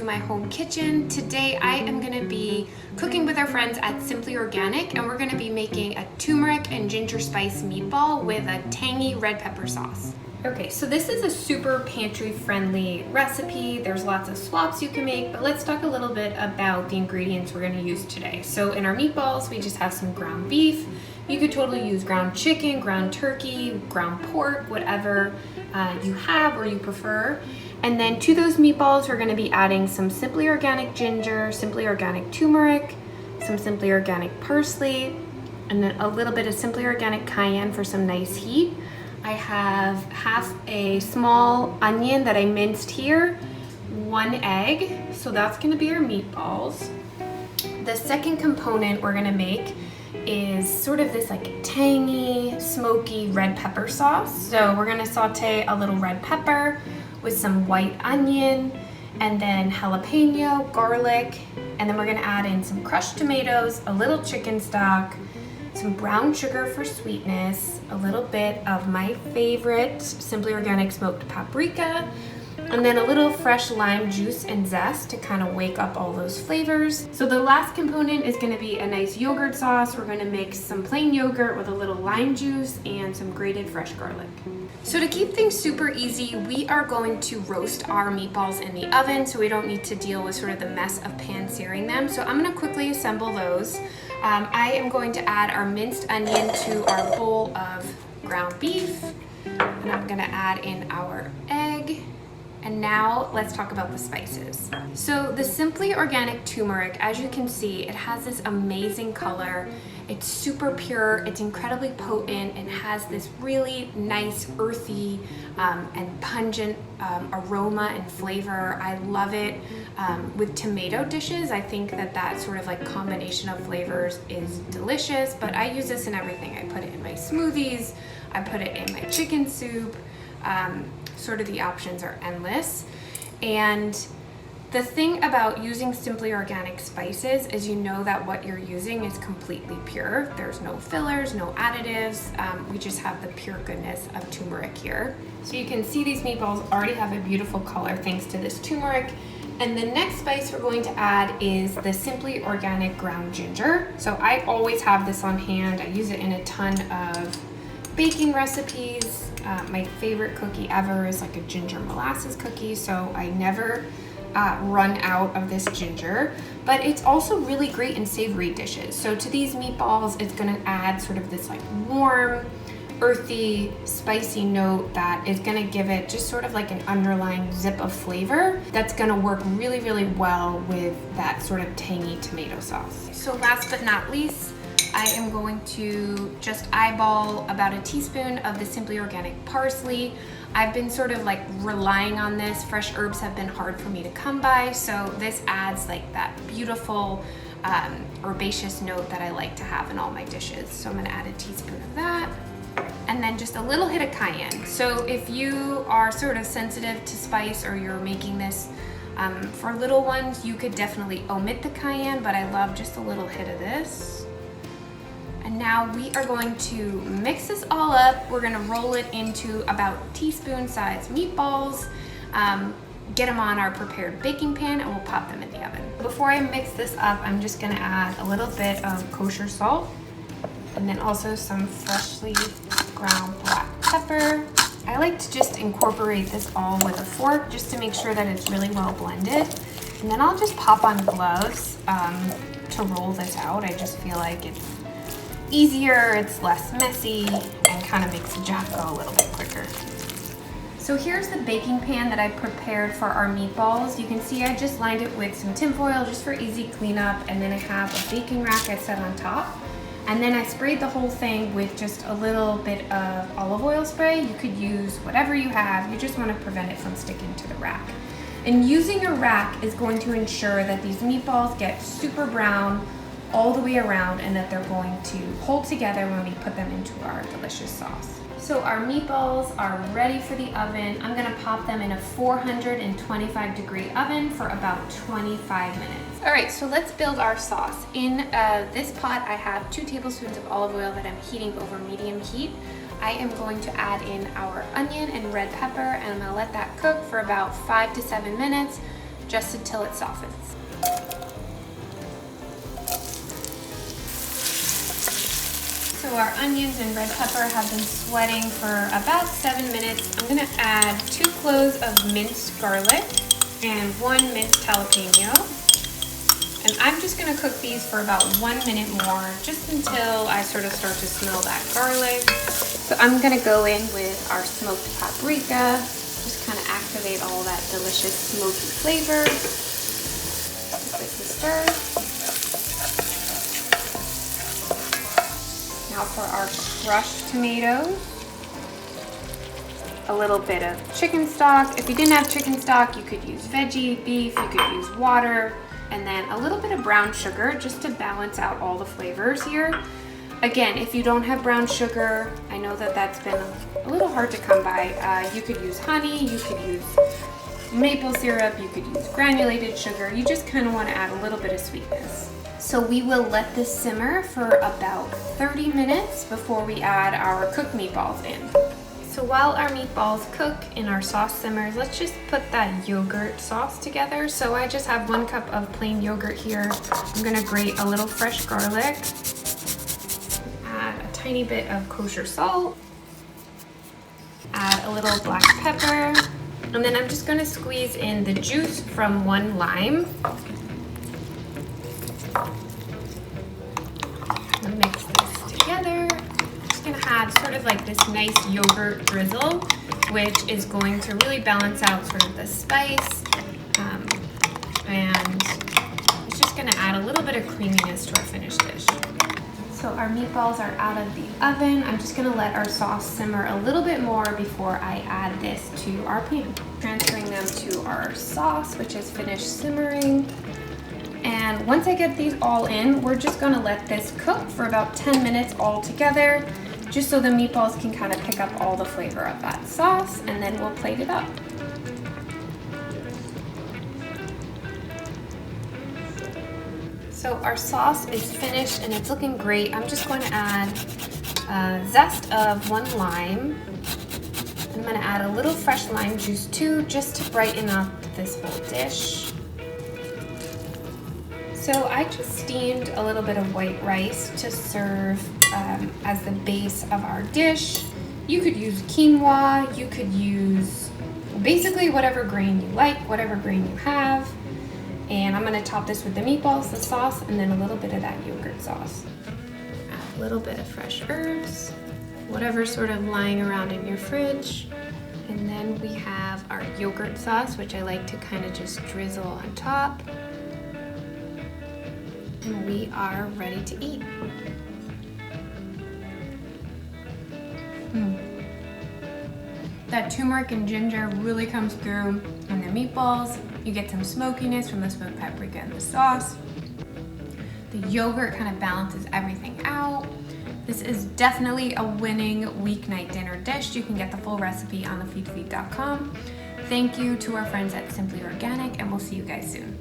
to my home kitchen. Today I am going to be cooking with our friends at Simply Organic, and we're going to be making a turmeric and ginger spice meatball with a tangy red pepper sauce. Okay, so this is a super pantry friendly recipe. There's lots of swaps you can make, but let's talk a little bit about the ingredients we're going to use today. So in our meatballs, we just have some ground beef. You could totally use ground chicken, ground turkey, ground pork, whatever you have or you prefer. And then to those meatballs, we're gonna be adding some Simply Organic ginger, Simply Organic turmeric, some Simply Organic parsley, and then a little bit of Simply Organic cayenne for some nice heat. I have half a small onion that I minced here, 1 egg, so that's gonna be our meatballs. The second component we're gonna make is sort of this like tangy, smoky red pepper sauce. So we're gonna saute a little red pepper with some white onion and then jalapeno, garlic, and then we're gonna add in some crushed tomatoes, a little chicken stock, some brown sugar for sweetness, a little bit of my favorite Simply Organic smoked paprika, and then a little fresh lime juice and zest to kind of wake up all those flavors. So the last component is going to be a nice yogurt sauce. We're going to mix some plain yogurt with a little lime juice and some grated fresh garlic. So to keep things super easy, we are going to roast our meatballs in the oven so we don't need to deal with sort of the mess of pan searing them. So I'm going to quickly assemble those. I am going to add our minced onion to our bowl of ground beef, and I'm going to add in our egg. And now let's talk about the spices. So the Simply Organic turmeric, as you can see, it has this amazing color. It's super pure, it's incredibly potent, and has this really nice earthy and pungent aroma and flavor. I love it with tomato dishes. I think that sort of like combination of flavors is delicious, but I use this in everything. I put it in my smoothies, I put it in my chicken soup. Sort of the options are endless. And the thing about using Simply Organic spices is you know that what you're using is completely pure. There's no fillers, no additives. We just have the pure goodness of turmeric here. So you can see these meatballs already have a beautiful color thanks to this turmeric. And the next spice we're going to add is the Simply Organic ground ginger. So I always have this on hand. I use it in a ton of baking recipes. My favorite cookie ever is like a ginger molasses cookie, so I never run out of this ginger. But it's also really great in savory dishes. So to these meatballs, it's gonna add sort of this like warm, earthy, spicy note that is gonna give it just sort of like an underlying zip of flavor that's gonna work really, really well with that sort of tangy tomato sauce. So last but not least, I am going to just eyeball about a teaspoon of the Simply Organic parsley. I've been sort of like relying on this. Fresh herbs have been hard for me to come by, so this adds like that beautiful herbaceous note that I like to have in all my dishes. So I'm gonna add a teaspoon of that. And then just a little hit of cayenne. So if you are sort of sensitive to spice or you're making this for little ones, you could definitely omit the cayenne, but I love just a little hit of this. And now we are going to mix this all up. We're gonna roll it into about teaspoon-sized meatballs, get them on our prepared baking pan, and we'll pop them in the oven. Before I mix this up, I'm just gonna add a little bit of kosher salt, and then also some freshly ground black pepper. I like to just incorporate this all with a fork just to make sure that it's really well blended. And then I'll just pop on gloves to roll this out. I just feel like it's easier, it's less messy, and kind of makes the job go a little bit quicker. So here's the baking pan that I prepared for our meatballs. You can see I just lined it with some tinfoil just for easy cleanup, and then I have a baking rack I set on top. And then I sprayed the whole thing with just a little bit of olive oil spray. You could use whatever you have, you just want to prevent it from sticking to the rack. And using a rack is going to ensure that these meatballs get super brown all the way around and that they're going to hold together when we put them into our delicious sauce. So our meatballs are ready for the oven. I'm gonna pop them in a 425 degree oven for about 25 minutes. All right, so let's build our sauce. In this pot, I have 2 tablespoons of olive oil that I'm heating over medium heat. I am going to add in our onion and red pepper, and I'm gonna let that cook for about 5 to 7 minutes. just until it softens. So our onions and red pepper have been sweating for about 7 minutes. I'm gonna add 2 cloves of minced garlic and 1 minced jalapeno. And I'm just gonna cook these for about 1 minute more, just until I sort of start to smell that garlic. So I'm gonna go in with our smoked paprika, just kind of activate all that delicious smoky flavor. Give this a stir. Now for our crushed tomatoes, a little bit of chicken stock. If you didn't have chicken stock, you could use veggie, beef, you could use water, and then a little bit of brown sugar just to balance out all the flavors here. Again, if you don't have brown sugar, I know that that's been a little hard to come by. You could use honey, you could use maple syrup, you could use granulated sugar. You just kind of want to add a little bit of sweetness. So we will let this simmer for about 30 minutes before we add our cooked meatballs in. So while our meatballs cook and our sauce simmers, let's just put that yogurt sauce together. So I just have 1 cup of plain yogurt here. I'm gonna grate a little fresh garlic, add a tiny bit of kosher salt, add a little black pepper, and then I'm just gonna squeeze in the juice from 1 lime. Mix this together. I'm just gonna have sort of like this nice yogurt drizzle, which is going to really balance out sort of the spice, and it's just gonna add a little bit of creaminess to our finished dish. So our meatballs are out of the oven. I'm just gonna let our sauce simmer a little bit more before I add this to our pan. Transferring them to our sauce, which is finished simmering. And once I get these all in, we're just gonna let this cook for about 10 minutes all together, just so the meatballs can kind of pick up all the flavor of that sauce, and then we'll plate it up. So our sauce is finished and it's looking great. I'm just going to add a zest of 1 lime. I'm gonna add a little fresh lime juice too, just to brighten up this whole dish. So I just steamed a little bit of white rice to serve as the base of our dish. You could use quinoa, you could use basically whatever grain you like, whatever grain you have. And I'm gonna top this with the meatballs, the sauce, and then a little bit of that yogurt sauce. Add a little bit of fresh herbs, whatever's sort of lying around in your fridge. And then we have our yogurt sauce, which I like to kind of just drizzle on top. And we are ready to eat. That turmeric and ginger really comes through on the meatballs. You get some smokiness from the smoked paprika and the sauce. The yogurt kind of balances everything out. This is definitely a winning weeknight dinner dish. You can get the full recipe on the feedfeed.com. Thank you to our friends at Simply Organic, and we'll see you guys soon.